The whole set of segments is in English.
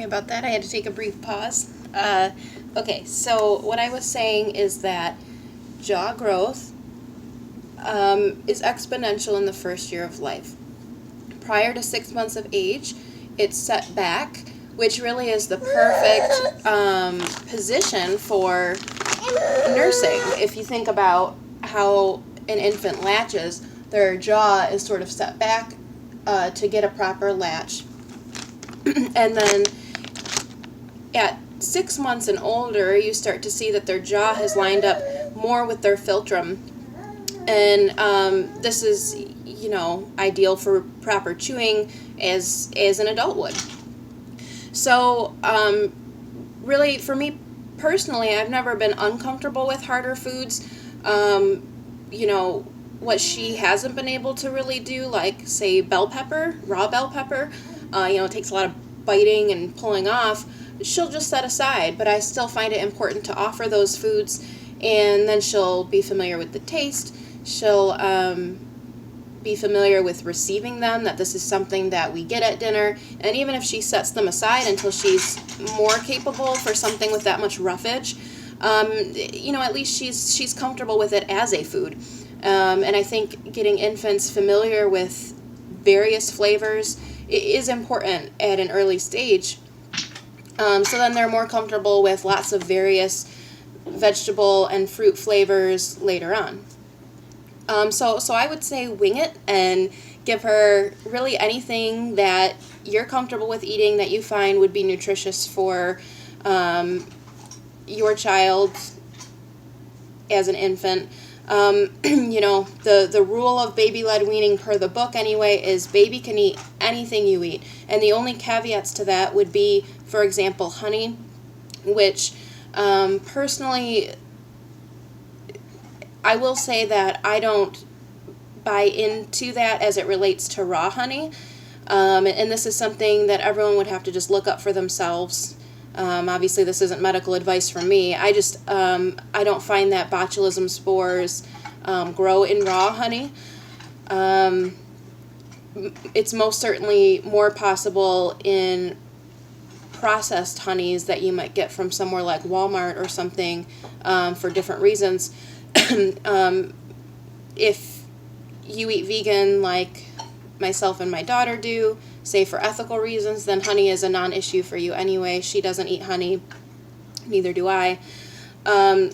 about that. I had to take a brief pause. Okay, so what I was saying is that jaw growth is exponential in the first year of life. Prior to 6 months of age, it's set back, which really is the perfect position for nursing. If you think about how an infant latches, their jaw is sort of set back to get a proper latch. And then at 6 months and older, you start to see that their jaw has lined up more with their philtrum. And this is, ideal for proper chewing as an adult would. So, really, for me personally, I've never been uncomfortable with harder foods. What she hasn't been able to really do, like, say, raw bell pepper, it takes a lot of biting and pulling off, she'll just set aside. But I still find it important to offer those foods, and then she'll be familiar with the taste. She'll be familiar with receiving them, that this is something that we get at dinner. And even if she sets them aside until she's more capable for something with that much roughage, at least she's comfortable with it as a food. And I think getting infants familiar with various flavors is important at an early stage. So then they're more comfortable with lots of various vegetable and fruit flavors later on. So I would say wing it and give her really anything that you're comfortable with eating that you find would be nutritious for your child as an infant. The rule of baby-led weaning per the book anyway is baby can eat anything you eat. And the only caveats to that would be, for example, honey, which personally, I will say that I don't buy into that as it relates to raw honey. And this is something that everyone would have to just look up for themselves. Obviously, this isn't medical advice from me. I don't find that botulism spores grow in raw honey. It's most certainly more possible in processed honeys that you might get from somewhere like Walmart or something for different reasons. If you eat vegan like myself and my daughter do, say for ethical reasons, then honey is a non-issue for you anyway. She doesn't eat honey, neither do I. But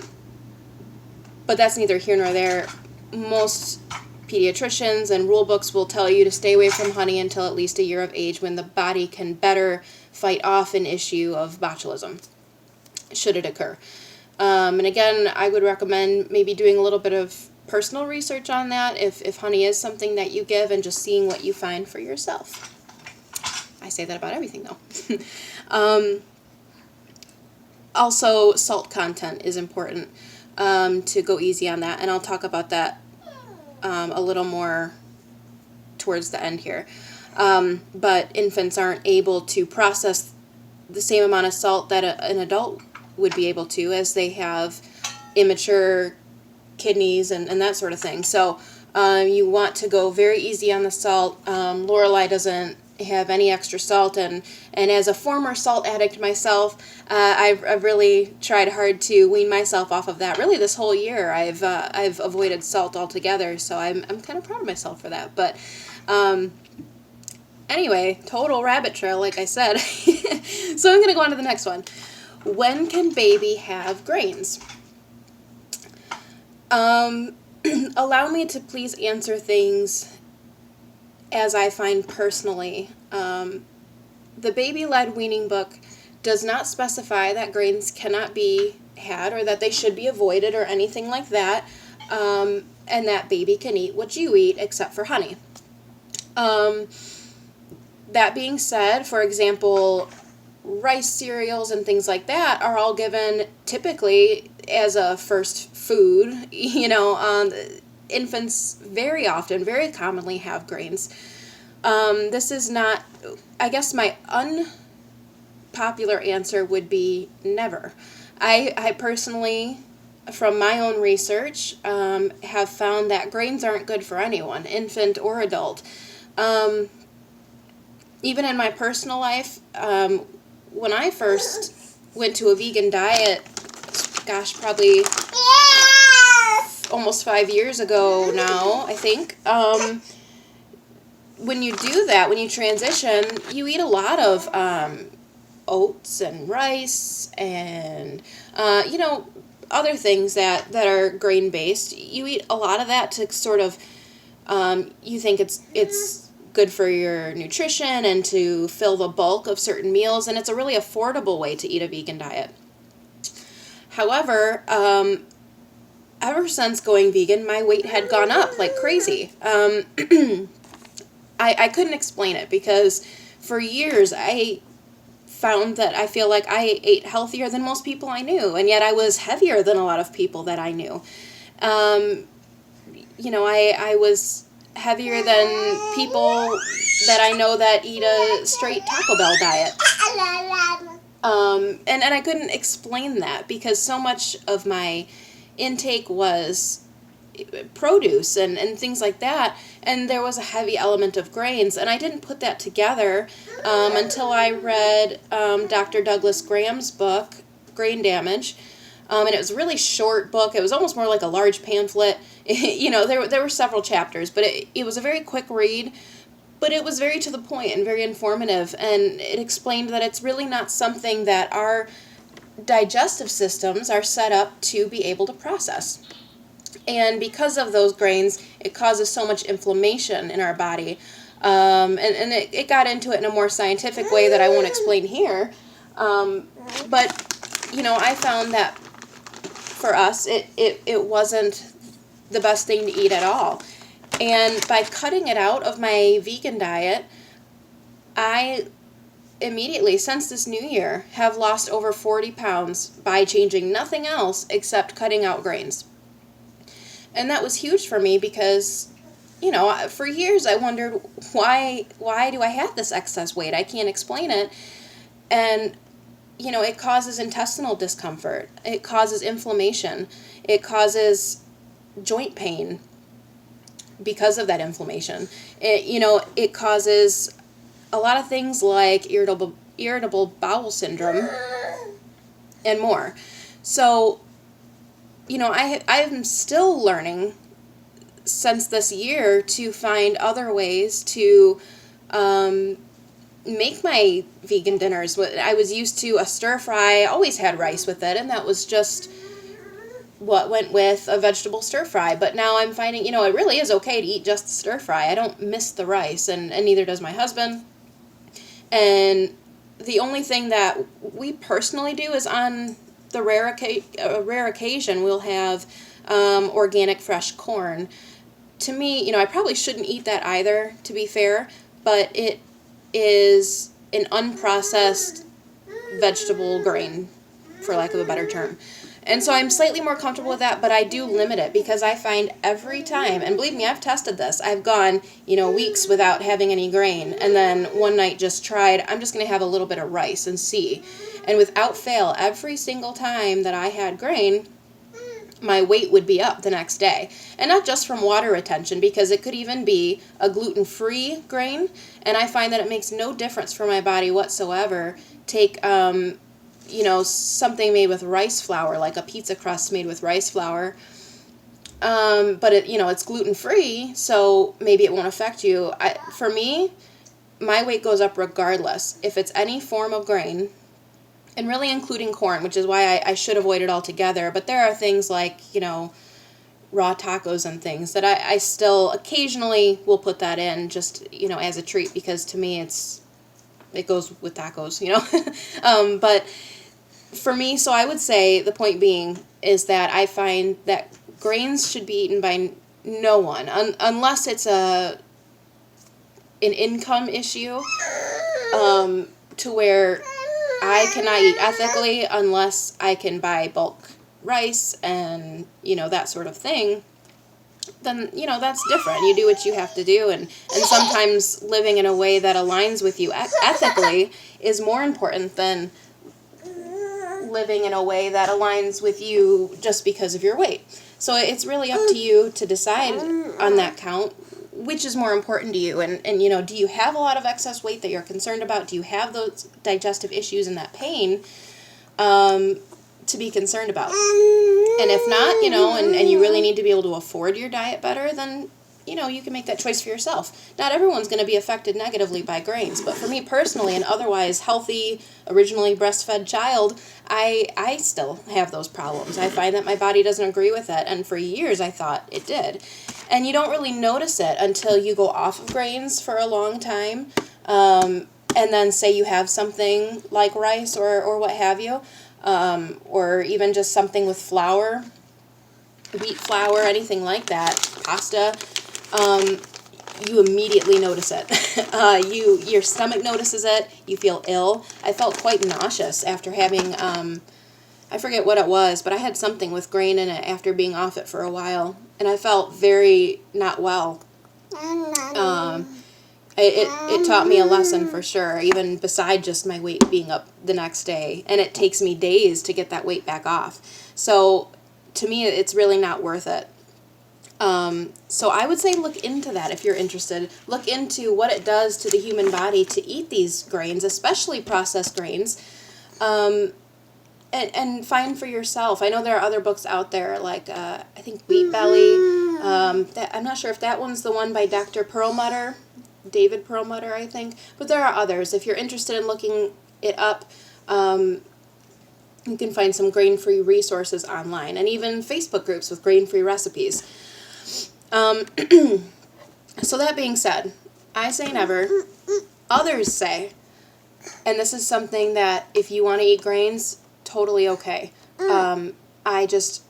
that's neither here nor there. Most pediatricians and rule books will tell you to stay away from honey until at least a year of age, when the body can better fight off an issue of botulism, should it occur. And again, I would recommend maybe doing a little bit of personal research on that if honey is something that you give, and just seeing what you find for yourself. I say that about everything, though. Also, salt content is important, to go easy on that, and I'll talk about that a little more towards the end here. But infants aren't able to process the same amount of salt that an adult would be able to, as they have immature kidneys and that sort of thing. So you want to go very easy on the salt. Lorelei doesn't have any extra salt, and as a former salt addict myself, I've really tried hard to wean myself off of that. Really, this whole year I've avoided salt altogether, so I'm kind of proud of myself for that. But anyway, total rabbit trail, like I said. So I'm going to go on to the next one. When can baby have grains? Allow me to please answer things as I find personally. The baby-led weaning book does not specify that grains cannot be had, or that they should be avoided, or anything like that, and that baby can eat what you eat except for honey. That being said, for example, rice cereals and things like that are all given typically as a first food. Infants very often, very commonly have grains. This is not, I guess my unpopular answer would be never. I personally, from my own research, have found that grains aren't good for anyone, infant or adult. Even in my personal life, when I first went to a vegan diet, gosh, probably almost 5 years ago now, I think, when you do that, when you transition, you eat a lot of oats and rice and, other things that are grain-based. You eat a lot of that to sort of, you think it's good for your nutrition and to fill the bulk of certain meals, and it's a really affordable way to eat a vegan diet. However, ever since going vegan, my weight had gone up like crazy. I couldn't explain it because for years I found that I feel like I ate healthier than most people I knew, and yet I was heavier than a lot of people that I knew. I was heavier than people that I know that eat a straight Taco Bell diet. And I couldn't explain that because so much of my intake was produce and things like that, and there was a heavy element of grains, and I didn't put that together until I read Dr. Douglas Graham's book, Grain Damage, and it was a really short book. It was almost more like a large pamphlet. There were several chapters, but it was a very quick read, but it was very to the point and very informative, and it explained that it's really not something that our digestive systems are set up to be able to process. And because of those grains, it causes so much inflammation in our body. And it got into it in a more scientific way that I won't explain here. But I found that for us, it wasn't the best thing to eat at all. And by cutting it out of my vegan diet, I immediately, since this new year, have lost over 40 pounds by changing nothing else except cutting out grains. And that was huge for me because, for years I wondered, why do I have this excess weight? I can't explain it. And, it causes intestinal discomfort. It causes inflammation. It causes joint pain because of that inflammation. It causes a lot of things like irritable bowel syndrome and more. So, I'm still learning since this year to find other ways to make my vegan dinners. I was used to a stir fry. I always had rice with it, and that was just what went with a vegetable stir fry. But now I'm finding, it really is okay to eat just stir fry. I don't miss the rice, and neither does my husband. And the only thing that we personally do is on the rare occasion we'll have organic fresh corn. To me, I probably shouldn't eat that either, to be fair, but it is an unprocessed vegetable grain, for lack of a better term. And so I'm slightly more comfortable with that, but I do limit it because I find every time, and believe me, I've tested this, I've gone, weeks without having any grain, and then one night just tried, I'm just going to have a little bit of rice and see. And without fail, every single time that I had grain, my weight would be up the next day. And not just from water retention, because it could even be a gluten-free grain, and I find that it makes no difference for my body whatsoever. Take something made with rice flour, like a pizza crust made with rice flour. But it's gluten-free, so maybe it won't affect you. For me, my weight goes up regardless. If it's any form of grain, and really including corn, which is why I should avoid it altogether. But there are things like, raw tacos and things that I still occasionally will put that in just, as a treat, because to me it goes with tacos, But for me, so I would say the point being is that I find that grains should be eaten by no one, unless it's an income issue, to where I cannot eat ethically unless I can buy bulk rice and, that sort of thing. Then, that's different. You do what you have to do, and sometimes living in a way that aligns with you ethically is more important than living in a way that aligns with you just because of your weight. So it's really up to you to decide on that count which is more important to you? And do you have a lot of excess weight that you're concerned about? Do you have those digestive issues and that pain to be concerned about? And if not, and you really need to be able to afford your diet better, then, you can make that choice for yourself. Not everyone's going to be affected negatively by grains, but for me personally, an otherwise healthy, originally breastfed child, I still have those problems. I find that my body doesn't agree with it, and for years I thought it did. And you don't really notice it until you go off of grains for a long time, and then say you have something like rice or what have you, or even just something with flour, wheat flour, anything like that, pasta. You immediately notice it. Your stomach notices it. You feel ill. I felt quite nauseous after having, I forget what it was, but I had something with grain in it after being off it for a while, and I felt very not well. It taught me a lesson for sure, even beside just my weight being up the next day, and it takes me days to get that weight back off. So to me, it's really not worth it. So I would say look into that if you're interested. Look into what it does to the human body to eat these grains, especially processed grains, and find for yourself. I know there are other books out there, like I think Wheat Belly. I'm not sure if that one's the one by Dr. Perlmutter, David Perlmutter, I think. But there are others. If you're interested in looking it up, you can find some grain-free resources online, and even Facebook groups with grain-free recipes. So that being said, I say never. Others say, and this is something that if you want to eat grains, totally okay. I just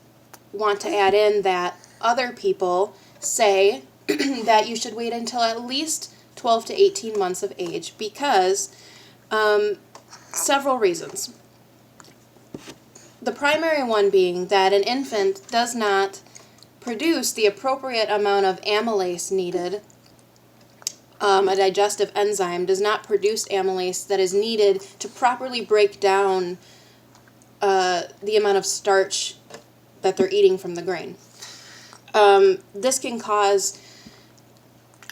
want to add in that other people say that you should wait until at least 12 to 18 months of age because several reasons. The primary one being that an infant does not produce the appropriate amount of amylase needed. A digestive enzyme does not produce amylase that is needed to properly break down the amount of starch that they're eating from the grain. This can cause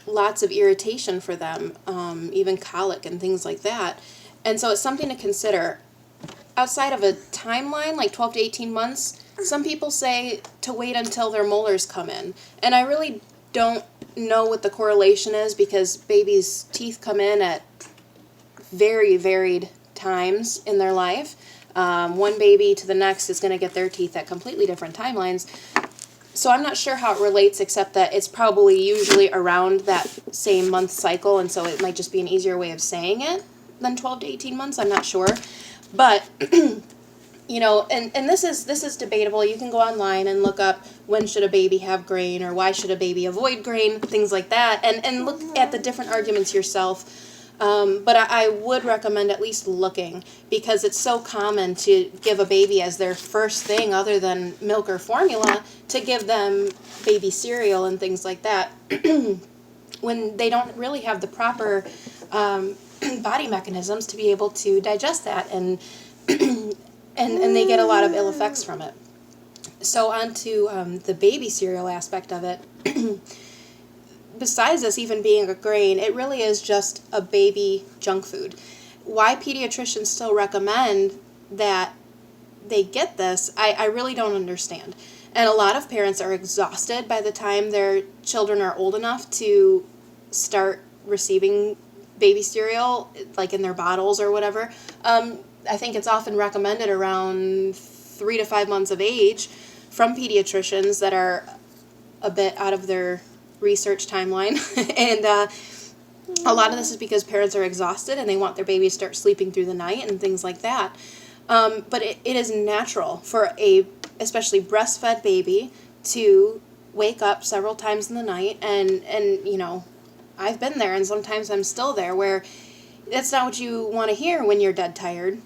lots of irritation for them, even colic and things like that. And so it's something to consider. Outside of a timeline, like 12 to 18 months, some people say to wait until their molars come in. And I really don't know what the correlation is because babies' teeth come in at very varied times in their life. One baby to the next is going to get their teeth at completely different timelines. So I'm not sure how it relates, except that it's probably usually around that same month cycle, and so it might just be an easier way of saying it than 12 to 18 months. I'm not sure. But, and this is debatable. You can go online and look up when should a baby have grain or why should a baby avoid grain, things like that, and look at the different arguments yourself. But I would recommend at least looking because it's so common to give a baby as their first thing other than milk or formula to give them baby cereal and things like that when they don't really have the proper body mechanisms to be able to digest that and they get a lot of ill effects from it. So on to the baby cereal aspect of it. Besides this even being a grain, it really is just a baby junk food. Why pediatricians still recommend that they get this, I really don't understand. And a lot of parents are exhausted by the time their children are old enough to start receiving baby cereal, like in their bottles or whatever. I think it's often recommended around 3 to 5 months of age from pediatricians that are a bit out of their research timeline. And a lot of this is because parents are exhausted and they want their baby to start sleeping through the night and things like that. But it is natural for a especially breastfed baby to wake up several times in the night and I've been there and sometimes I'm still there where that's not what you want to hear when you're dead tired.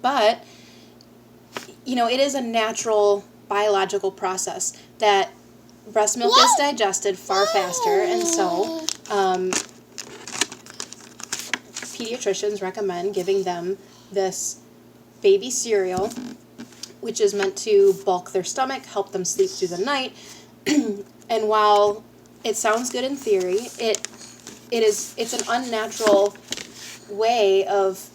But it is a natural biological process that breast milk is digested far faster, and so pediatricians recommend giving them this baby cereal, which is meant to bulk their stomach, help them sleep through the night. And while it sounds good in theory. It's an unnatural way of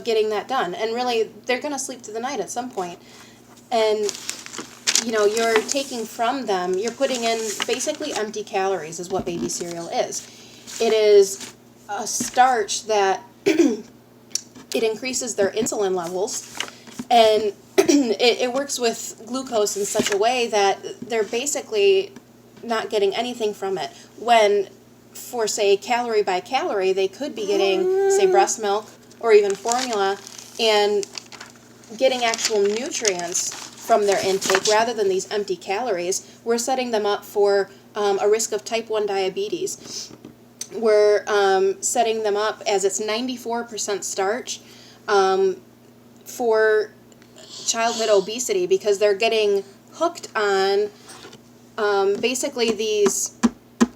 getting that done. And really, they're going to sleep through the night at some point. And, you're taking from them, you're putting in basically empty calories is what baby cereal is. It is a starch that it increases their insulin levels, and it works with glucose in such a way that they're basically not getting anything from it. When, for, say, calorie by calorie, they could be getting, say, breast milk or even formula and getting actual nutrients from their intake rather than these empty calories. We're setting them up for a risk of type 1 diabetes. We're setting them up, as it's 94% starch, for childhood obesity, because they're getting hooked on basically these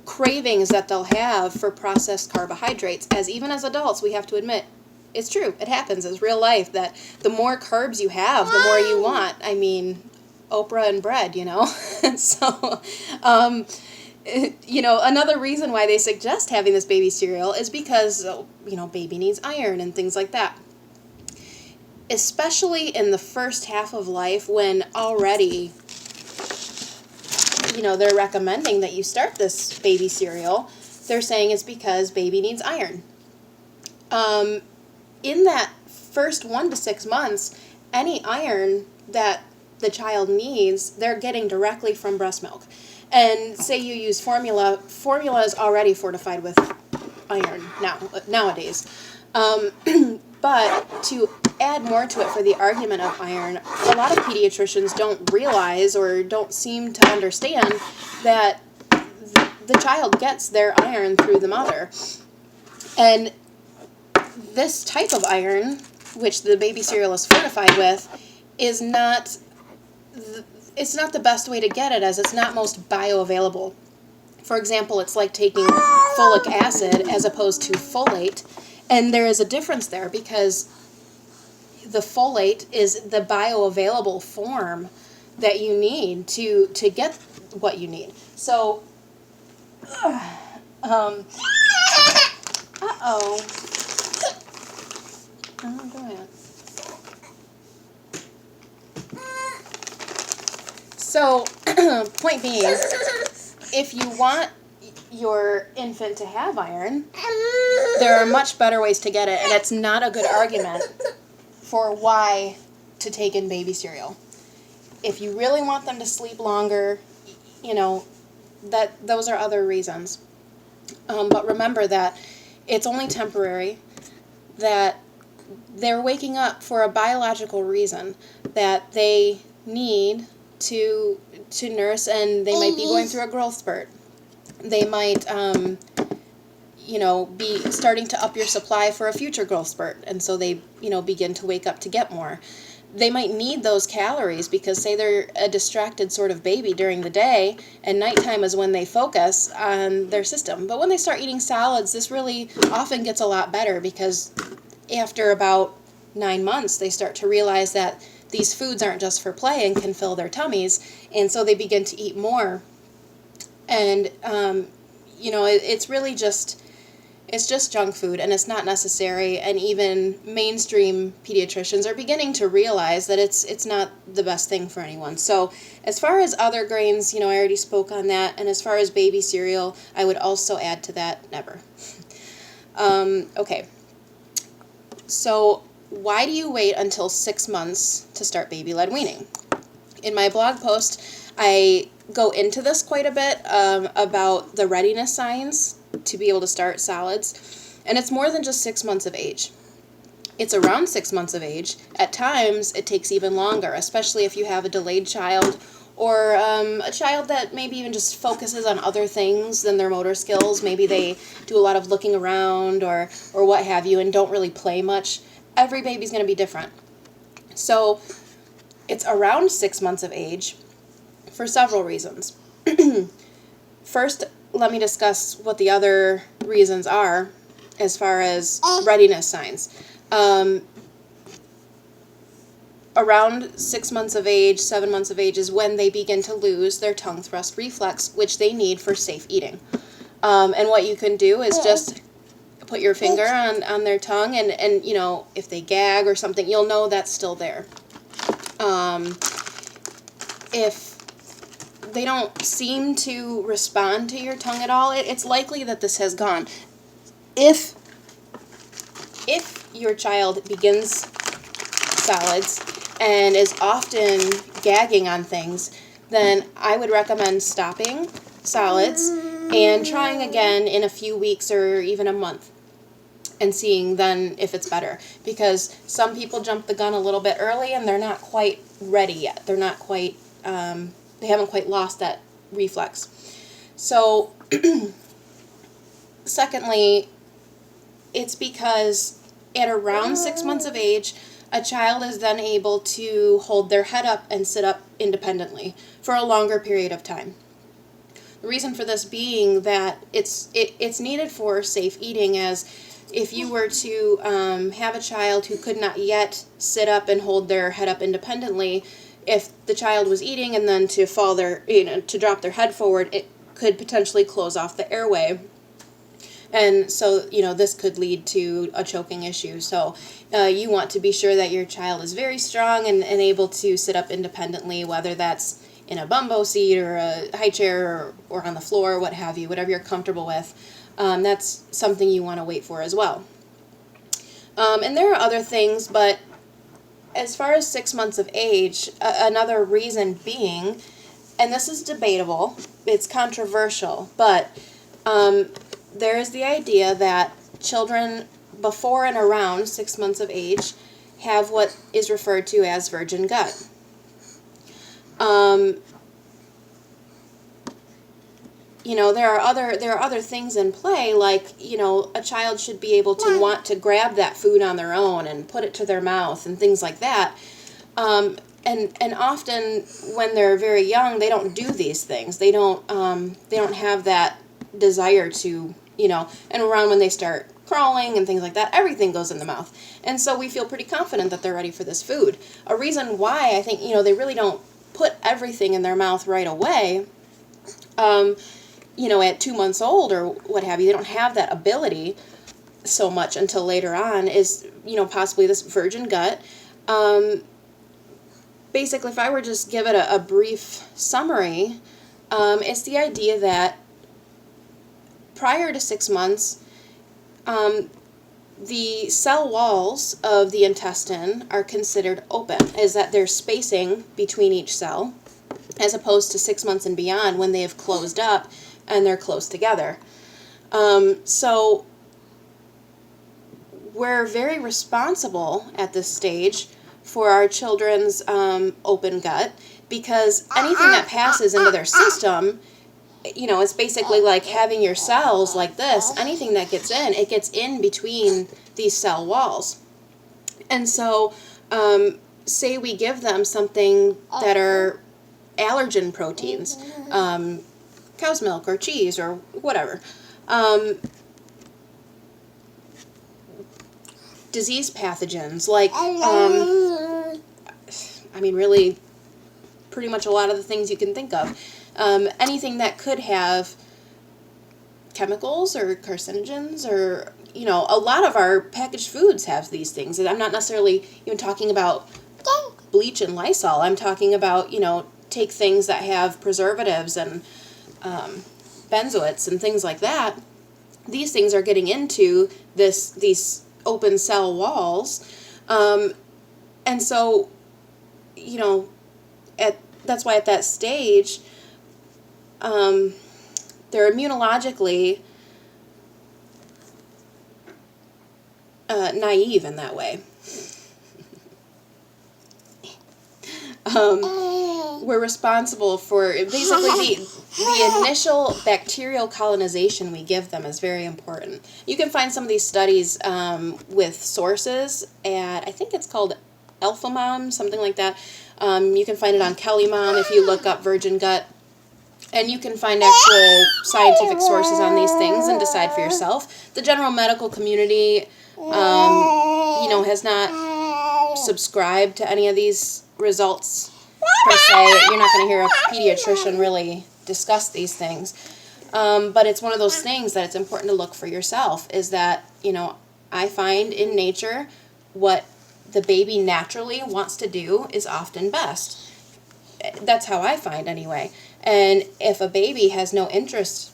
cravings that they'll have for processed carbohydrates. As even as adults, we have to admit, it's true. It happens. It's real life that the more carbs you have, the more you want. I mean, Oprah and bread, So, another reason why they suggest having this baby cereal is because, baby needs iron and things like that. Especially in the first half of life, when already, they're recommending that you start this baby cereal. They're saying it's because baby needs iron. In that first 1 to 6 months, any iron that the child needs, they're getting directly from breast milk. And say you use formula is already fortified with iron nowadays. But to add more to it for the argument of iron, a lot of pediatricians don't realize or don't seem to understand that the child gets their iron through the mother. And this type of iron, which the baby cereal is fortified with, is not it's not the best way to get it, as it's not most bioavailable. For example, it's like taking folic acid as opposed to folate, and there is a difference there because the folate is the bioavailable form that you need to get what you need. So, uh-oh. Oh, go ahead. So, point being, if you want your infant to have iron, there are much better ways to get it, and it's not a good argument for why to take in baby cereal. If you really want them to sleep longer, those are other reasons. But remember that it's only temporary, that they're waking up for a biological reason, that they need to nurse, and they might be going through a growth spurt. They might, be starting to up your supply for a future growth spurt, and so they, begin to wake up to get more. They might need those calories because, say, they're a distracted sort of baby during the day, and nighttime is when they focus on their system. But when they start eating solids, this really often gets a lot better, because after about 9 months, they start to realize that these foods aren't just for play and can fill their tummies, and so they begin to eat more. And, it's really just junk food, and it's not necessary, and even mainstream pediatricians are beginning to realize that it's not the best thing for anyone. So as far as other grains, I already spoke on that, and as far as baby cereal, I would also add to that, never. Okay. So why do you wait until 6 months to start baby-led weaning? In my blog post, I go into this quite a bit about the readiness signs to be able to start solids, and it's more than just 6 months of age. It's around 6 months of age. At times, it takes even longer, especially if you have a delayed child or a child that maybe even just focuses on other things than their motor skills. Maybe they do a lot of looking around or what have you and don't really play much. Every baby's going to be different. So it's around 6 months of age for several reasons. First, let me discuss what the other reasons are as far as readiness signs. around 6 months of age, 7 months of age is when they begin to lose their tongue thrust reflex, which they need for safe eating. And what you can do is just put your finger on their tongue, and you know, if they gag or something, you'll know that's still there. If they don't seem to respond to your tongue at all, it's likely that this has gone. If your child begins solids and is often gagging on things, then I would recommend stopping solids and trying again in a few weeks or even a month and seeing then if it's better. Because some people jump the gun a little bit early and they're not quite ready yet. They're not quite, they haven't quite lost that reflex. So, secondly, it's because at around 6 months of age, a child is then able to hold their head up and sit up independently for a longer period of time. The reason for this being that it's needed for safe eating, as if you were to have a child who could not yet sit up and hold their head up independently, if the child was eating and then to fall to drop their head forward, it could potentially close off the airway. And so, this could lead to a choking issue. So you want to be sure that your child is very strong and able to sit up independently, whether that's in a bumbo seat or a high chair or on the floor, what have you, whatever you're comfortable with. That's something you want to wait for as well. And there are other things, but as far as 6 months of age, another reason being, and this is debatable, it's controversial, but there is the idea that children before and around 6 months of age have what is referred to as virgin gut. There are other things in play, like, a child should be able to want to grab that food on their own and put it to their mouth and things like that. And often when they're very young, they don't do these things. They don't have that desire to, and around when they start crawling and things like that, everything goes in the mouth. And so we feel pretty confident that they're ready for this food. A reason why I think, they really don't put everything in their mouth right away, at 2 months old or what have you, they don't have that ability so much until later on, is, possibly this virgin gut. Basically, if I were just give it a brief summary, it's the idea that prior to 6 months, the cell walls of the intestine are considered open, is that there's spacing between each cell, as opposed to 6 months and beyond when they have closed up and they're close together. So we're very responsible at this stage for our children's open gut, because anything that passes into their system, it's basically like having your cells like this. Anything that gets in, it gets in between these cell walls. And so, say we give them something that are allergen proteins, cow's milk or cheese or whatever, disease pathogens, like, really pretty much a lot of the things you can think of. Anything that could have chemicals or carcinogens, or, a lot of our packaged foods have these things. And I'm not necessarily even talking about bleach and Lysol. I'm talking about, take things that have preservatives and benzoates and things like that. These things are getting into these open cell walls. And so, that's why at that stage, they're immunologically naive in that way. We're responsible for basically the initial bacterial colonization we give them is very important. You can find some of these studies with sources at, I think it's called Alpha Mom, something like that. You can find it on Kelly Mom if you look up virgin gut. And you can find actual scientific sources on these things and decide for yourself. The general medical community, has not subscribe to any of these results per se. You're not going to hear a pediatrician really discuss these things. But it's one of those things that it's important to look for yourself, is that, I find in nature what the baby naturally wants to do is often best. That's how I find anyway. And if a baby has no interest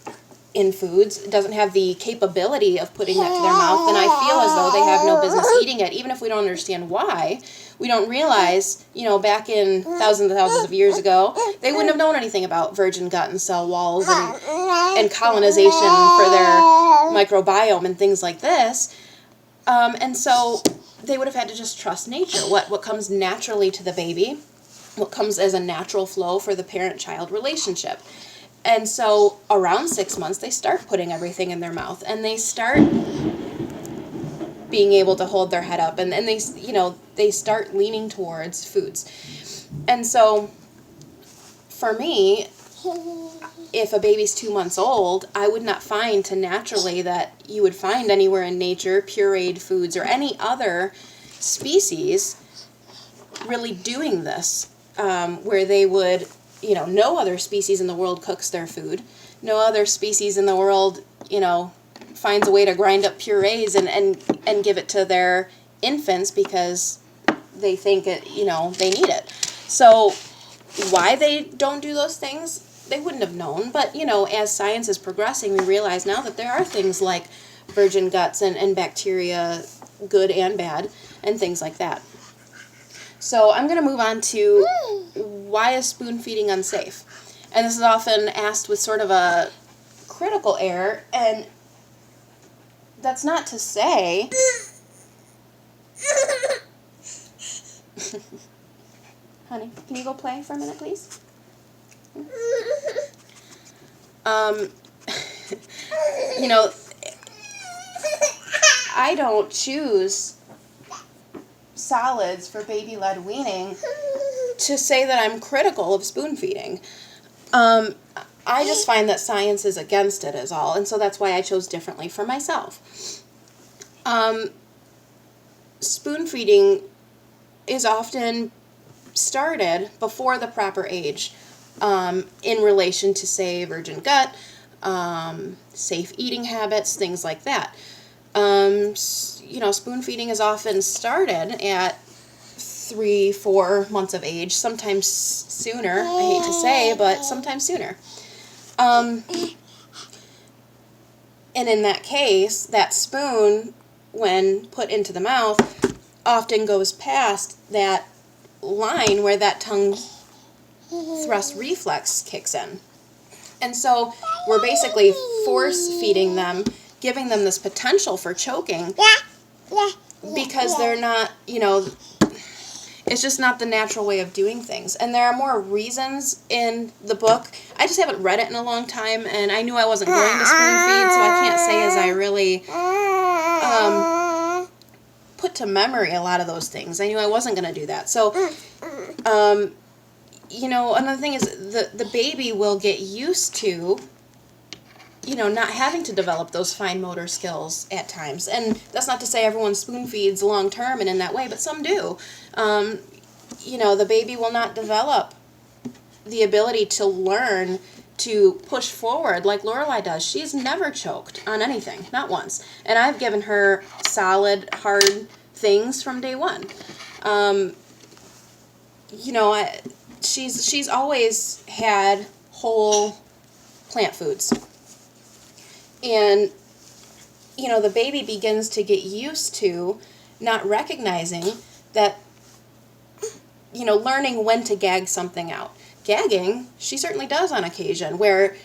in foods, doesn't have the capability of putting that to their mouth, then I feel as though they have no business eating it, even if we don't understand why. We don't realize, back in thousands and thousands of years ago, they wouldn't have known anything about virgin gut and cell walls and colonization for their microbiome and things like this. And so they would have had to just trust nature, what comes naturally to the baby, what comes as a natural flow for the parent-child relationship. And so around 6 months, they start putting everything in their mouth, and they start being able to hold their head up, and they start leaning towards foods. And so for me, if a baby's 2 months old, I would not find to naturally that you would find anywhere in nature pureed foods or any other species really doing this, where they would, no other species in the world cooks their food. No other species in the world, finds a way to grind up purees and give it to their infants because they think it, they need it. So why they don't do those things, they wouldn't have known. But, as science is progressing, we realize now that there are things like virgin guts and bacteria, good and bad, and things like that. So I'm going to move on to why is spoon feeding unsafe? And this is often asked with sort of a critical air, and that's not to say honey, can you go play for a minute, please? I don't choose solids for baby-led weaning to say that I'm critical of spoon feeding. I just find that science is against it is all, and so that's why I chose differently for myself. Spoon feeding is often started before the proper age, in relation to, say, virgin gut, safe eating habits, things like that. Spoon feeding is often started at 3-4 months of age, sometimes sooner, I hate to say, but sometimes sooner. And in that case, that spoon, when put into the mouth, often goes past that line where that tongue thrust reflex kicks in. And so we're basically force feeding them, giving them this potential for choking because they're not, it's just not the natural way of doing things. And there are more reasons in the book. I just haven't read it in a long time, and I knew I wasn't going to spoon feed, so I can't say as I really put to memory a lot of those things. I knew I wasn't going to do that. So, another thing is the baby will get used to, not having to develop those fine motor skills at times. And that's not to say everyone spoon feeds long term and in that way, but some do. The baby will not develop the ability to learn to push forward like Lorelai does. She's never choked on anything, not once. And I've given her solid, hard things from day one. She's always had whole plant foods. And, the baby begins to get used to not recognizing that, learning when to gag something out. Gagging, she certainly does on occasion, where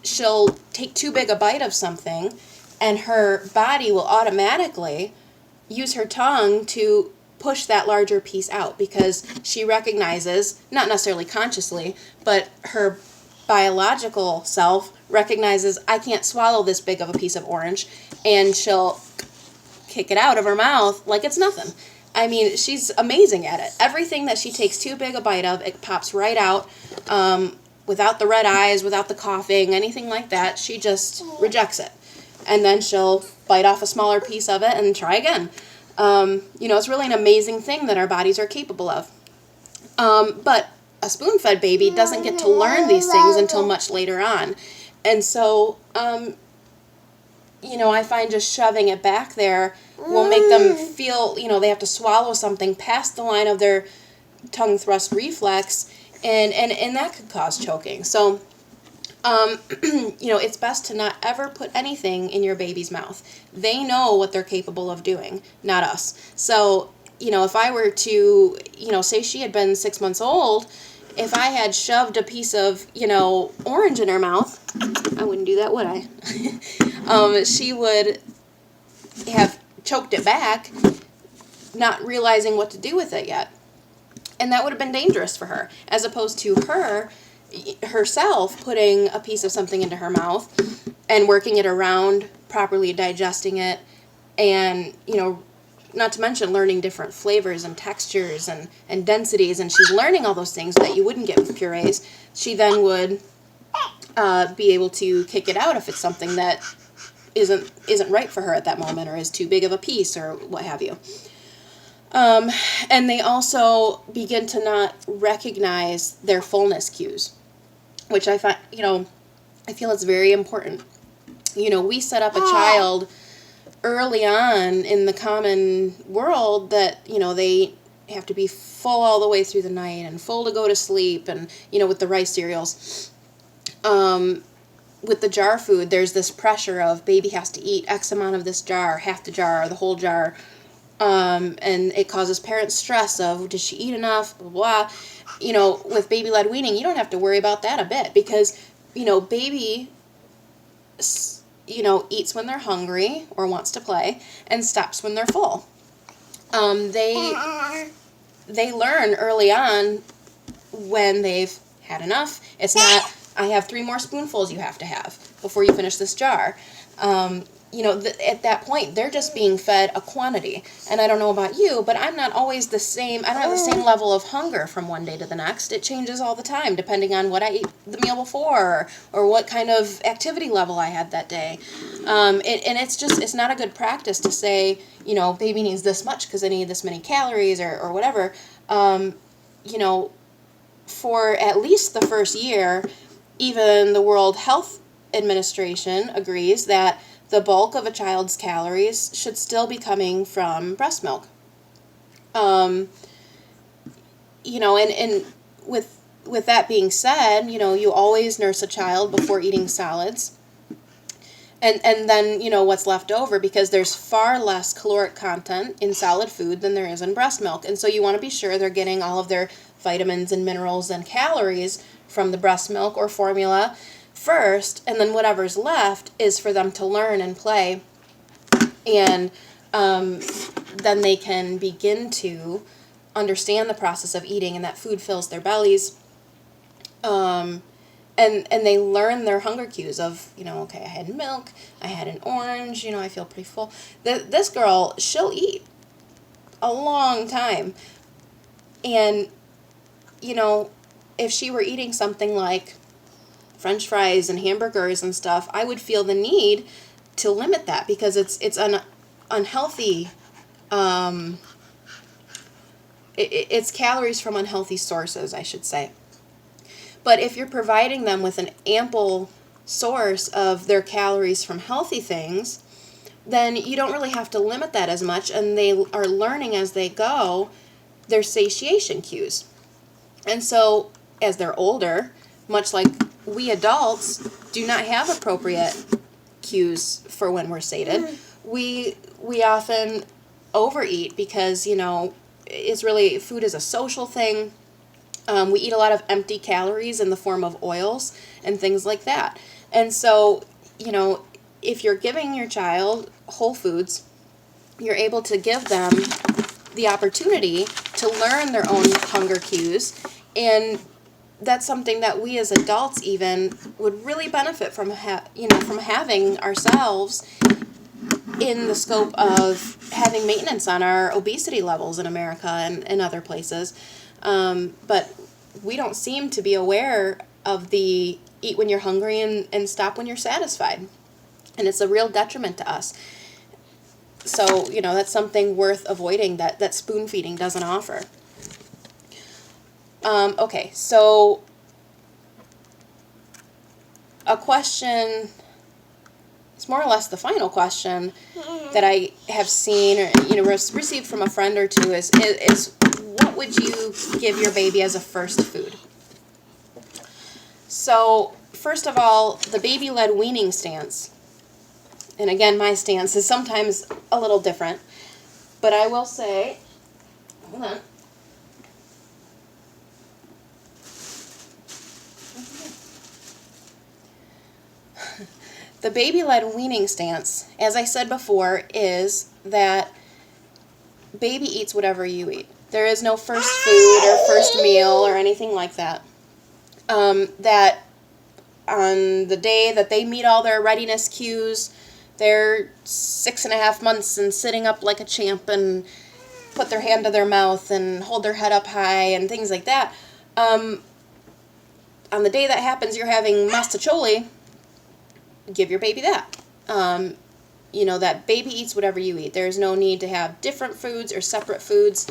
she'll take too big a bite of something and her body will automatically use her tongue to push that larger piece out because she recognizes, not necessarily consciously, but her biological self recognizes, I can't swallow this big of a piece of orange, and she'll kick it out of her mouth like it's nothing. I mean, she's amazing at it. Everything that she takes too big a bite of, it pops right out, without the red eyes, without the coughing, anything like that. She just rejects it. And then she'll bite off a smaller piece of it and try again. It's really an amazing thing that our bodies are capable of. But a spoon-fed baby doesn't get to learn these things until much later on. And so, I find just shoving it back there will make them feel, they have to swallow something past the line of their tongue thrust reflex, and that could cause choking. So, it's best to not ever put anything in your baby's mouth. They know what they're capable of doing, not us. So, if I were to, say she had been 6 months old, if I had shoved a piece of, orange in her mouth, I wouldn't do that, would I? She would have choked it back, not realizing what to do with it yet. And that would have been dangerous for her, as opposed to her herself putting a piece of something into her mouth and working it around, properly digesting it, and, not to mention learning different flavors and textures and densities, and she's learning all those things that you wouldn't get with purees. She then would be able to kick it out if it's something that isn't right for her at that moment, or is too big of a piece, or what have you. And they also begin to not recognize their fullness cues, which I find, I feel it's very important. We set up a child early on in the common world that, they have to be full all the way through the night and full to go to sleep, and, with the rice cereals. With the jar food, there's this pressure of baby has to eat X amount of this jar, half the jar, the whole jar. And it causes parents stress of, does she eat enough, blah, blah, blah. With baby-led weaning, you don't have to worry about that a bit, because, baby, eats when they're hungry or wants to play, and stops when they're full. They learn early on when they've had enough. It's not, I have 3 more spoonfuls you have to have before you finish this jar. At that point, they're just being fed a quantity. And I don't know about you, but I'm not always the same. I don't have the same level of hunger from one day to the next. It changes all the time, depending on what I ate the meal before, or what kind of activity level I had that day. And it's not a good practice to say, baby needs this much because they need this many calories, or whatever. For at least the first year, even the World Health Administration agrees that the bulk of a child's calories should still be coming from breast milk. And with that being said, you always nurse a child before eating solids. And then, what's left over, because there's far less caloric content in solid food than there is in breast milk. And so you want to be sure they're getting all of their vitamins and minerals and calories from the breast milk or formula first, and then whatever's left is for them to learn and play, and then they can begin to understand the process of eating, and that food fills their bellies, and they learn their hunger cues of, okay, I had milk, I had an orange, I feel pretty full. This girl, she'll eat a long time, and if she were eating something like French fries and hamburgers and stuff, I would feel the need to limit that, because it's an unhealthy, it's calories from unhealthy sources, I should say. But if you're providing them with an ample source of their calories from healthy things, then you don't really have to limit that as much, and they are learning as they go their satiation cues. And so as they're older, much like we adults do not have appropriate cues for when we're sated, we often overeat because, it's really, food is a social thing. We eat a lot of empty calories in the form of oils and things like that. And so, if you're giving your child whole foods, you're able to give them the opportunity to learn their own hunger cues, and that's something that we as adults even would really benefit from, from having ourselves in the scope of having maintenance on our obesity levels in America and other places. But we don't seem to be aware of the eat when you're hungry and stop when you're satisfied. And it's a real detriment to us. So, that's something worth avoiding that spoon feeding doesn't offer. Okay, so a question, it's more or less the final question that I have seen or, received from a friend or two is what would you give your baby as a first food? So, first of all, the baby-led weaning stance. And again, my stance is sometimes a little different. But I will say, hold on. The baby-led weaning stance, as I said before, is that baby eats whatever you eat. There is no first food or first meal or anything like that. That on the day that they meet all their readiness cues, they're 6.5 months and sitting up like a champ and put their hand to their mouth and hold their head up high and things like that. On the day that happens, you're having mastacholi, give your baby that. That baby eats whatever you eat. There's no need to have different foods or separate foods.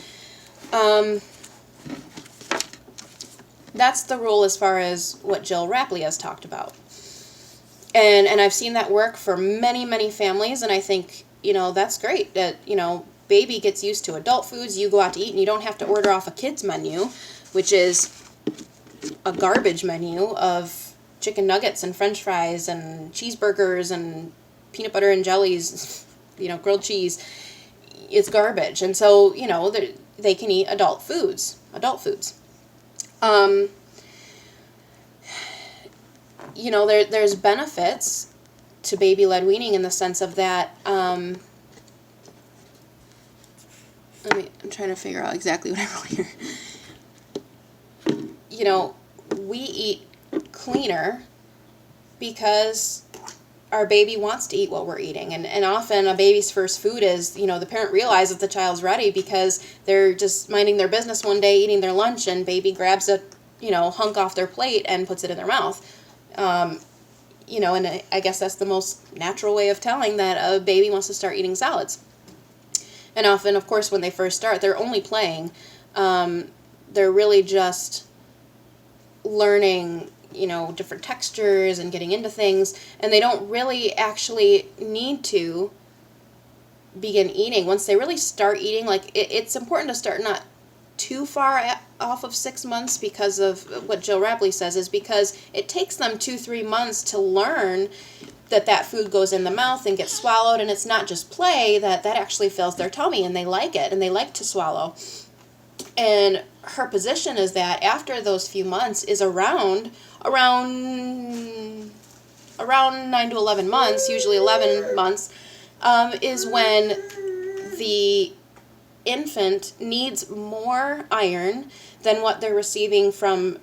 That's the rule as far as what Jill Rapley has talked about. And I've seen that work for many, many families, and I think, that's great that, baby gets used to adult foods, you go out to eat, and you don't have to order off a kid's menu, which is a garbage menu of chicken nuggets and french fries and cheeseburgers and peanut butter and jellies, grilled cheese. It's garbage. And so, they can eat adult foods. There's benefits to baby-led weaning in the sense of that, I'm trying to figure out exactly what I wrote here. We eat cleaner because our baby wants to eat what we're eating. And often a baby's first food is, the parent realizes the child's ready because they're just minding their business one day, eating their lunch, and baby grabs a, hunk off their plate and puts it in their mouth. And I guess that's the most natural way of telling that a baby wants to start eating solids. And often, of course, when they first start, they're only playing. They're really just learning, different textures and getting into things, and they don't really actually need to begin eating. Once they really start eating, it's important to start not too far off of 6 months because of what Jill Rapley says, is because it takes them 2-3 months to learn that food goes in the mouth and gets swallowed, and it's not just play, that actually fills their tummy, and they like it, and they like to swallow. And her position is that after those few months is around 9 to 11 months, usually 11 months, is when the infant needs more iron than what they're receiving from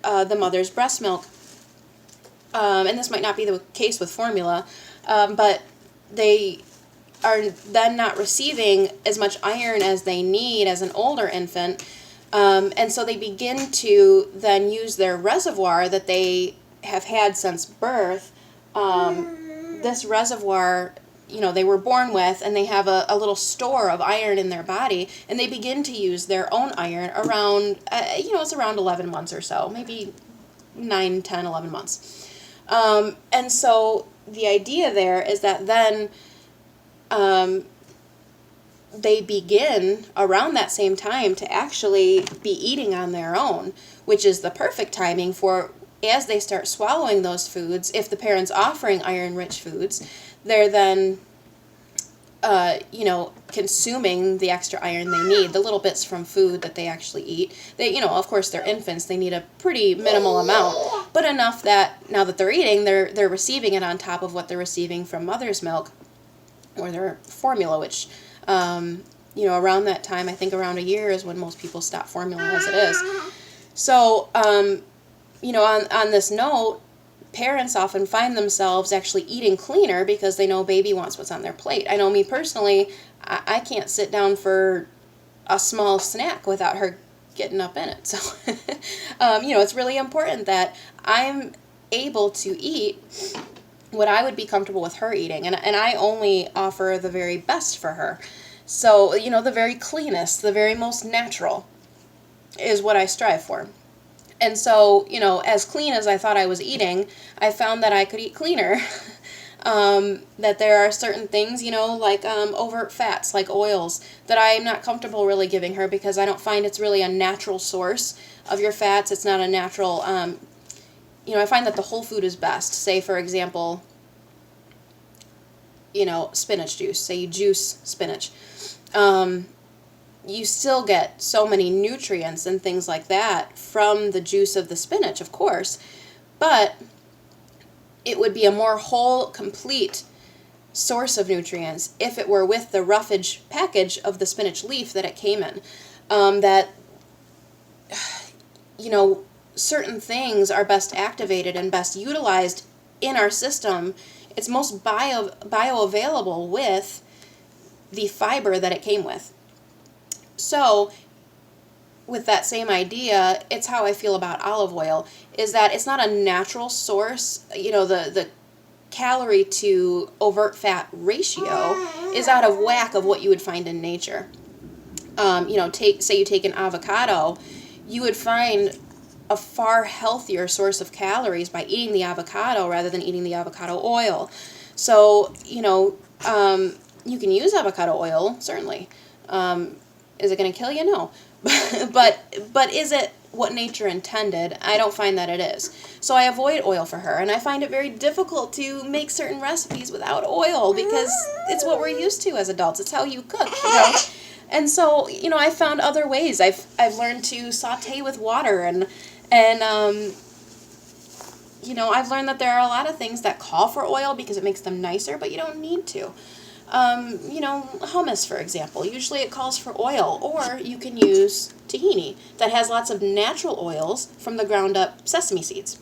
the mother's breast milk. And this might not be the case with formula, but they are then not receiving as much iron as they need as an older infant. And so they begin to then use their reservoir that they have had since birth. This reservoir, they were born with, and they have a little store of iron in their body, and they begin to use their own iron around, it's around 11 months or so, maybe 9, 10, 11 months. And so the idea there is that then they begin around that same time to actually be eating on their own, which is the perfect timing for, as they start swallowing those foods, if the parent's offering iron-rich foods, they're then, consuming the extra iron they need, the little bits from food that they actually eat. They, of course, they're infants, they need a pretty minimal amount, but enough that now that they're eating, they're receiving it on top of what they're receiving from mother's milk or their formula, which, around that time, I think around a year is when most people stop formula as it is. So, on this note, parents often find themselves actually eating cleaner because they know baby wants what's on their plate. I know me personally, I can't sit down for a small snack without her getting up in it. So, it's really important that I'm able to eat what I would be comfortable with her eating. And I only offer the very best for her. So, the very cleanest, the very most natural is what I strive for. And so, as clean as I thought I was eating, I found that I could eat cleaner. That there are certain things, like overt fats, like oils, that I'm not comfortable really giving her because I don't find it's really a natural source of your fats. It's not a natural, I find that the whole food is best. Say, for example, spinach juice. Say you juice spinach. You still get so many nutrients and things like that from the juice of the spinach, of course, but it would be a more whole, complete source of nutrients if it were with the roughage package of the spinach leaf that it came in. That, certain things are best activated and best utilized in our system. It's most bioavailable with the fiber that it came with. So, with that same idea, it's how I feel about olive oil, is that it's not a natural source. The calorie to overt fat ratio is out of whack of what you would find in nature. Say you take an avocado, you would find a far healthier source of calories by eating the avocado rather than eating the avocado oil. So, you can use avocado oil, certainly. Is it going to kill you? No. but is it what nature intended? I don't find that it is. So I avoid oil for her, and I find it very difficult to make certain recipes without oil because it's what we're used to as adults. It's how you cook, And so, I found other ways. I've learned to saute with water, and I've learned that there are a lot of things that call for oil because it makes them nicer, but you don't need to. Hummus, for example. Usually it calls for oil, or you can use tahini that has lots of natural oils from the ground up sesame seeds.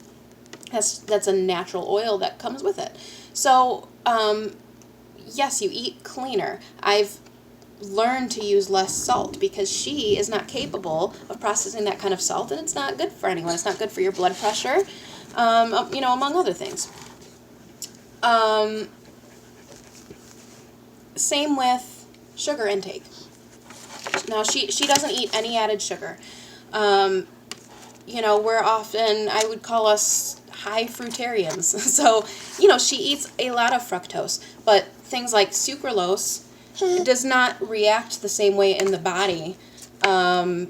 That's a natural oil that comes with it. So, yes, you eat cleaner. I've learned to use less salt because she is not capable of processing that kind of salt, and it's not good for anyone. It's not good for your blood pressure, among other things. Same with sugar intake. Now, she doesn't eat any added sugar. We're often, I would call us high fruitarians. So, she eats a lot of fructose, but things like sucralose does not react the same way in the body to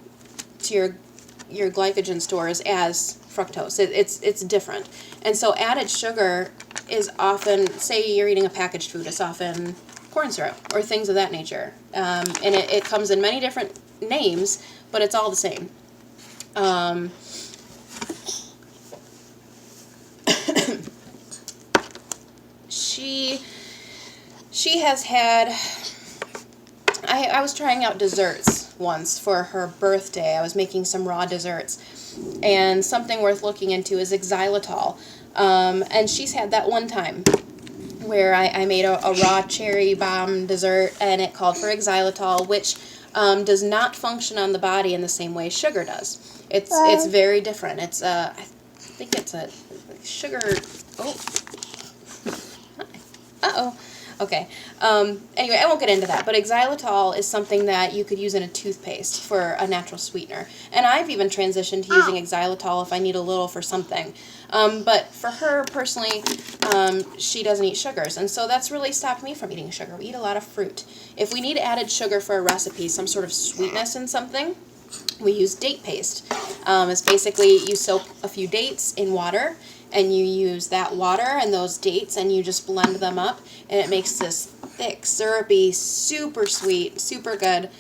your glycogen stores as fructose. It's different. And so added sugar is often, say you're eating a packaged food, it's often corn syrup or things of that nature. And it comes in many different names, but it's all the same. She has had, I was trying out desserts once for her birthday. I was making some raw desserts, and something worth looking into is xylitol. And she's had that one time where I made a raw cherry bomb dessert, and it called for xylitol, which does not function on the body in the same way sugar does. It's very different. It's I think it's a sugar. Oh, okay. Anyway, I won't get into that, but xylitol is something that you could use in a toothpaste for a natural sweetener. And I've even transitioned to using xylitol if I need a little for something. But for her, personally, she doesn't eat sugars, and so that's really stopped me from eating sugar. We eat a lot of fruit. If we need added sugar for a recipe, some sort of sweetness in something, we use date paste. It's basically you soak a few dates in water, and you use that water and those dates, and you just blend them up, and it makes this thick, syrupy, super sweet, super good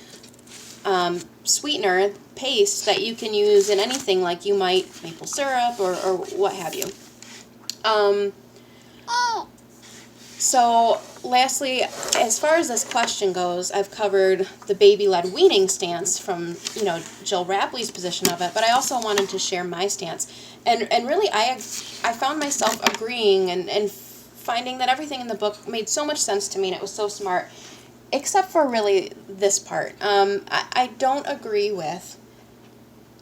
sweetener paste that you can use in anything, like you might maple syrup or what have you. So, lastly, as far as this question goes, I've covered the baby-led weaning stance from, Jill Rapley's position of it, but I also wanted to share my stance. And really, I found myself agreeing and finding that everything in the book made so much sense to me, and it was so smart, except for really this part. I don't agree with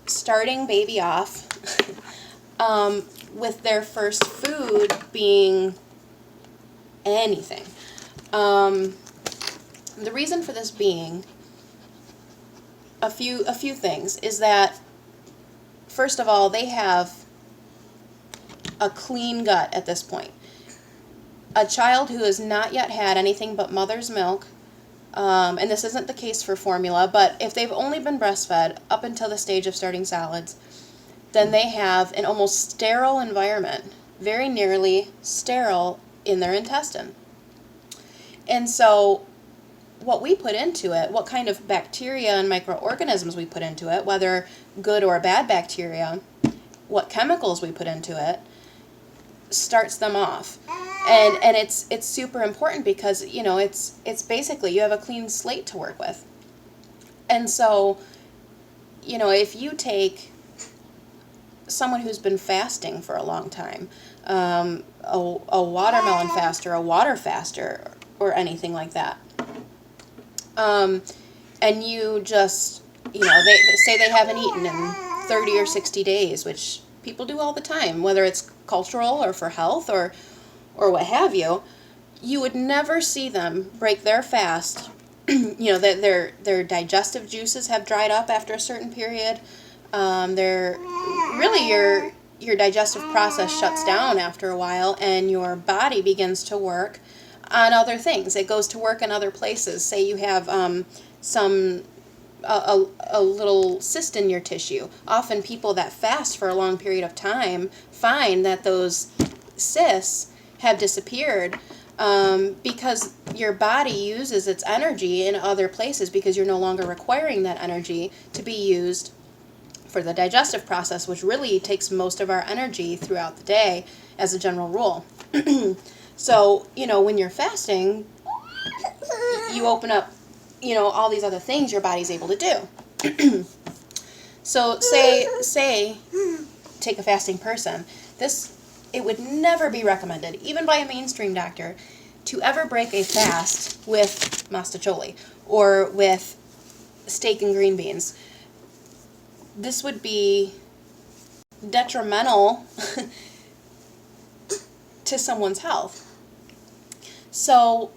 starting baby off with their first food being anything. The reason for this being a few things is that, first of all, they have a clean gut at this point. A child who has not yet had anything but mother's milk, and this isn't the case for formula, but if they've only been breastfed up until the stage of starting solids, then they have an almost sterile environment, very nearly sterile in their intestine. And so what we put into it, what kind of bacteria and microorganisms we put into it, whether good or bad bacteria, what chemicals we put into it, starts them off. And it's super important because, you know, it's basically you have a clean slate to work with. And so, you know, if you take someone who's been fasting for a long time, a watermelon fast or a water fast or anything like that, and you just, you know, they say they haven't eaten in 30 or 60 days, which people do all the time, whether it's cultural or for health or what have you, you would never see them break their fast. You know, that their digestive juices have dried up after a certain period. Your digestive process shuts down after a while, and your body begins to work on other things. It goes to work in other places. Say you have a little cyst in your tissue. Often people that fast for a long period of time find that those cysts have disappeared because your body uses its energy in other places because you're no longer requiring that energy to be used for the digestive process, which really takes most of our energy throughout the day as a general rule. So, you know, when you're fasting, you open up, you know, all these other things your body's able to do. So say, take a fasting person. It would never be recommended, even by a mainstream doctor, to ever break a fast with mastacholi or with steak and green beans. This would be detrimental to someone's health. So,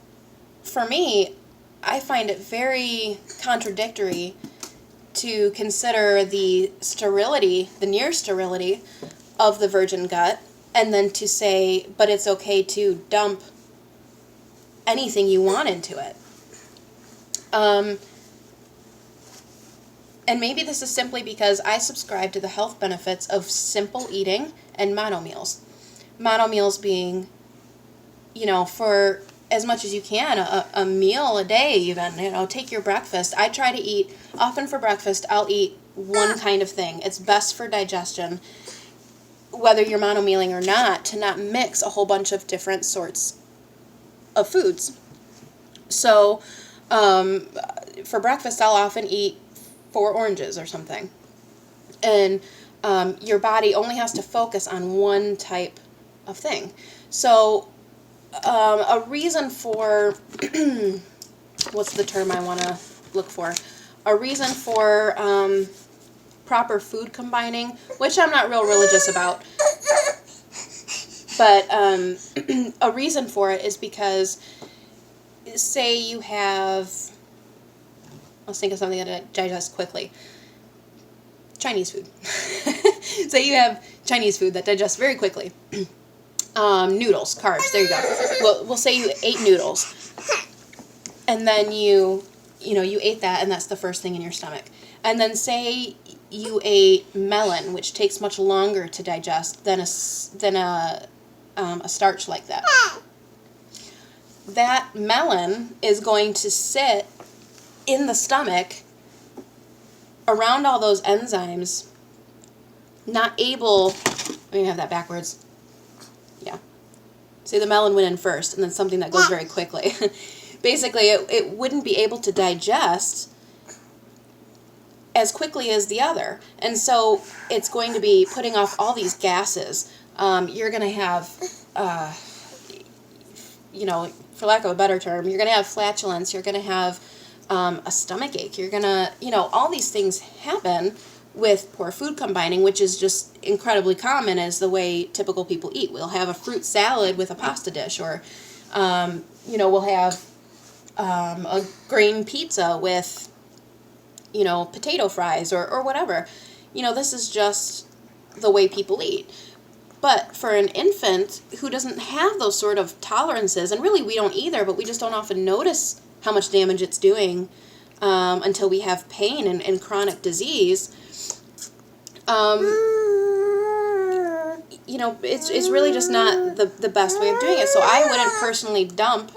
for me, I find it very contradictory to consider the sterility, the near sterility of the virgin gut, and then to say, but it's okay to dump anything you want into it. And maybe this is simply because I subscribe to the health benefits of simple eating and monomeals. Monomeals being, you know, for as much as you can, a meal a day even, you know, take your breakfast. I try to eat, often for breakfast, I'll eat one kind of thing. It's best for digestion, whether you're monomealing or not, to not mix a whole bunch of different sorts of foods. So, for breakfast, I'll often eat 4 oranges or something. And your body only has to focus on one type of thing. So, a reason for, what's the term I want to look for? A reason for proper food combining, which I'm not real religious about, but a reason for it is because, say you have, let's think of something that digests quickly. Chinese food. Say you have Chinese food that digests very quickly. Noodles, carbs, there you go. We'll say you ate noodles, and then you ate that, and that's the first thing in your stomach. And then say you ate melon, which takes much longer to digest than a starch like that. That melon is going to sit in the stomach around all those enzymes, not able, let me have that backwards. Yeah. Say the melon went in first, and then something that goes very quickly. Basically, it wouldn't be able to digest as quickly as the other. And so it's going to be putting off all these gases. You're going to have, for lack of a better term, you're going to have flatulence. You're going to have a stomach ache. You're going to, all these things happen with poor food combining, which is just incredibly common as the way typical people eat. We'll have a fruit salad with a pasta dish, or We'll have a grain pizza with, potato fries or whatever. This is just the way people eat. But for an infant who doesn't have those sort of tolerances, and really we don't either, but we just don't often notice how much damage it's doing until we have pain and chronic disease, it's really just not the best way of doing it. So I wouldn't personally dump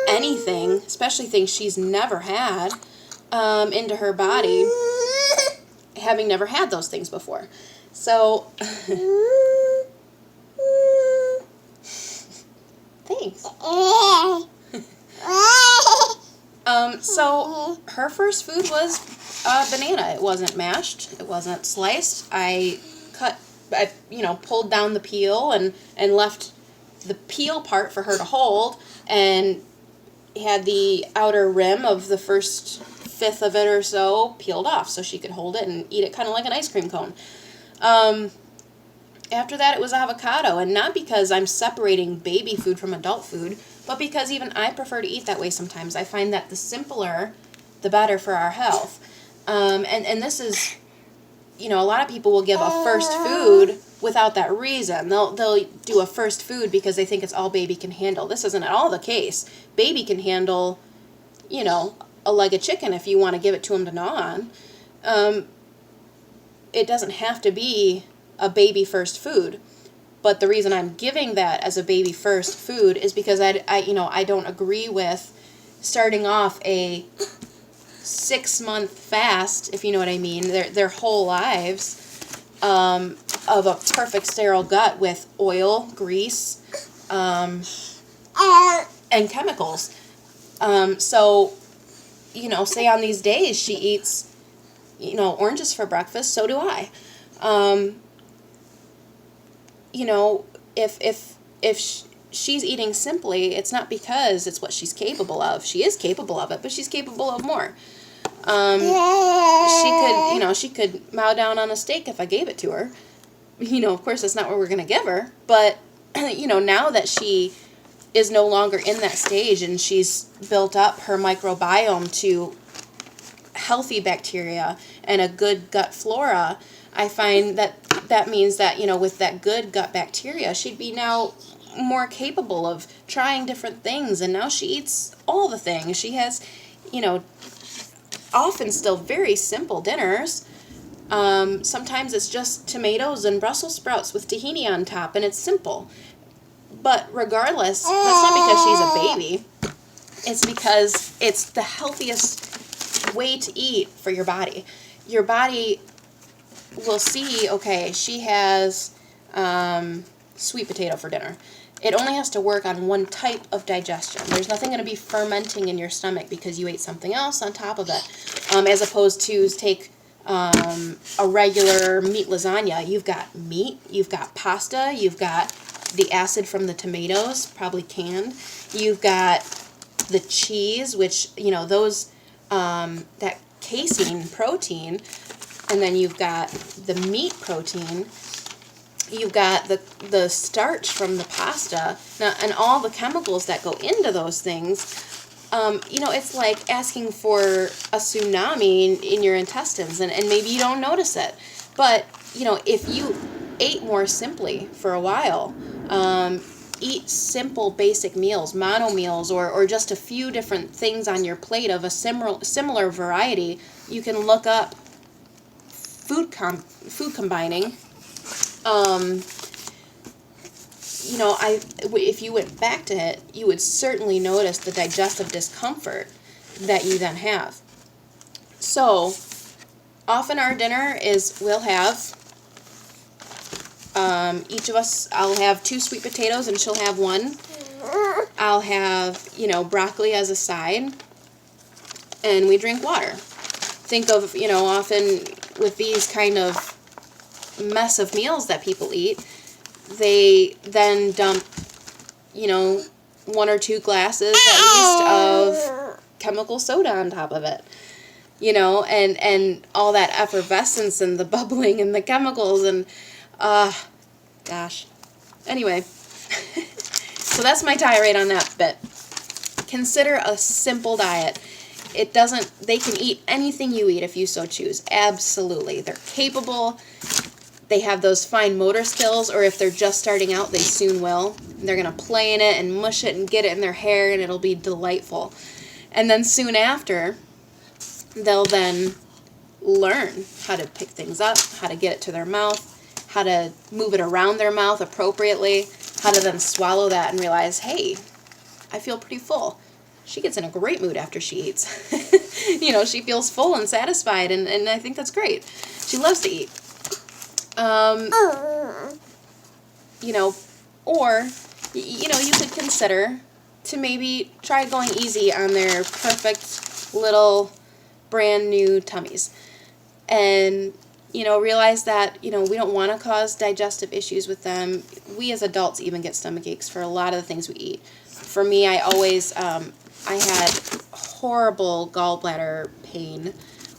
anything, especially things she's never had, into her body, having never had those things before. So, thanks. So her first food was banana. It wasn't mashed. It wasn't sliced. I pulled down the peel and left the peel part for her to hold, and had the outer rim of the first fifth of it or so peeled off so she could hold it and eat it kind of like an ice cream cone. After that, it was avocado, and not because I'm separating baby food from adult food, but because even I prefer to eat that way sometimes. I find that the simpler, the better for our health. And this is, a lot of people will give a first food without that reason. They'll do a first food because they think it's all baby can handle. This isn't at all the case. Baby can handle, a leg of chicken if you want to give it to him to gnaw on. It doesn't have to be a baby first food. But the reason I'm giving that as a baby first food is because I don't agree with starting off a 6-month fast, if you know what I mean, their whole lives, of a perfect sterile gut with oil, grease, and chemicals. So, say on these days she eats, oranges for breakfast, so do I. If she's eating simply, it's not because it's what she's capable of. She is capable of it, but she's capable of more. She could mow down on a steak if I gave it to her. Of course, that's not what we're going to give her. But, now that she is no longer in that stage and she's built up her microbiome to healthy bacteria and a good gut flora, I find that means that, with that good gut bacteria, she'd be now more capable of trying different things. And now she eats all the things. She has, often still very simple dinners. Sometimes it's just tomatoes and Brussels sprouts with tahini on top, and it's simple. But regardless, that's not because she's a baby. It's because it's the healthiest way to eat for your body. Your body will see, okay, she has sweet potato for dinner. It only has to work on one type of digestion. There's nothing going to be fermenting in your stomach because you ate something else on top of it. As opposed to take a regular meat lasagna. You've got meat, you've got pasta, you've got the acid from the tomatoes, probably canned. You've got the cheese, which, those, that casein protein. And then you've got the meat protein. You've got the starch from the pasta. Now, and all the chemicals that go into those things. It's like asking for a tsunami in your intestines, and maybe you don't notice it. But, if you ate more simply for a while, eat simple basic meals, mono meals, or just a few different things on your plate of a similar variety, you can look up food combining. If you went back to it, you would certainly notice the digestive discomfort that you then have. So, often our dinner is, we'll have, each of us, I'll have 2 sweet potatoes and she'll have 1. I'll have, broccoli as a side, and we drink water. Think of, often with these kind of mess of meals that people eat, they then dump, 1 or 2 glasses at least of chemical soda on top of it, and all that effervescence and the bubbling and the chemicals and, gosh. Anyway, So that's my tirade on that bit. Consider a simple diet. They can eat anything you eat if you so choose. Absolutely. They're capable. They have those fine motor skills, or if they're just starting out, they soon will. They're going to play in it and mush it and get it in their hair, and it'll be delightful. And then soon after, they'll then learn how to pick things up, how to get it to their mouth, how to move it around their mouth appropriately, how to then swallow that and realize, hey, I feel pretty full. She gets in a great mood after she eats. She feels full and satisfied, and I think that's great. She loves to eat. Or, you could consider to maybe try going easy on their perfect little brand new tummies. And, realize that, we don't want to cause digestive issues with them. We as adults even get stomach aches for a lot of the things we eat. For me, I always, I had horrible gallbladder pain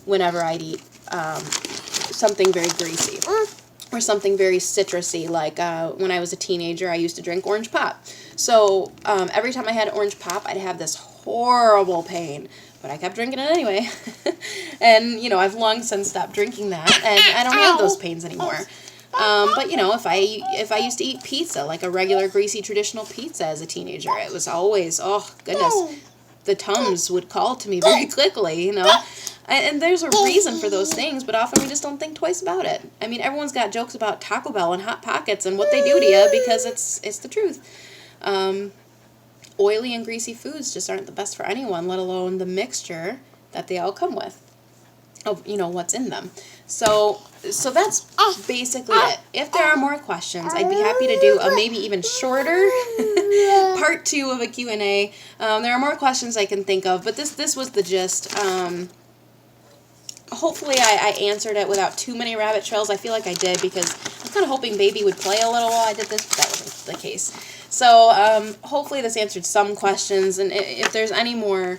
whenever I'd eat something very greasy or something very citrusy. Like when I was a teenager, I used to drink orange pop. So every time I had orange pop, I'd have this horrible pain. But I kept drinking it anyway. And, I've long since stopped drinking that, and I don't have those pains anymore. But, if I used to eat pizza, like a regular greasy traditional pizza as a teenager, it was always, oh, goodness, the Tums would call to me very quickly, And there's a reason for those things, but often we just don't think twice about it. I mean, everyone's got jokes about Taco Bell and Hot Pockets and what they do to you because it's the truth. Oily and greasy foods just aren't the best for anyone, let alone the mixture that they all come with of, what's in them. So that's basically it. If there are more questions, I'd be happy to do a maybe even shorter part 2 of a Q&A. There are more questions I can think of, but this was the gist. Hopefully I answered it without too many rabbit trails. I feel like I did because I was kind of hoping Baby would play a little while I did this, but that wasn't the case. So hopefully this answered some questions, and if there's any more,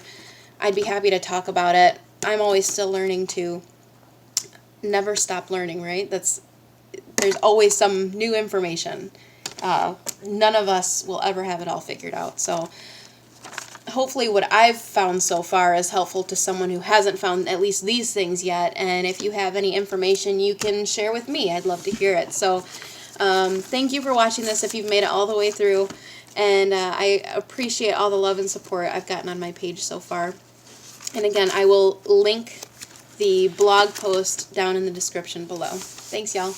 I'd be happy to talk about it. I'm always still learning too. Never stop learning, right? There's always some new information. None of us will ever have it all figured out. So hopefully what I've found so far is helpful to someone who hasn't found at least these things yet. And if you have any information you can share with me, I'd love to hear it. So thank you for watching this if you've made it all the way through. And I appreciate all the love and support I've gotten on my page so far. And again, I will link the blog post down in the description below. Thanks, y'all.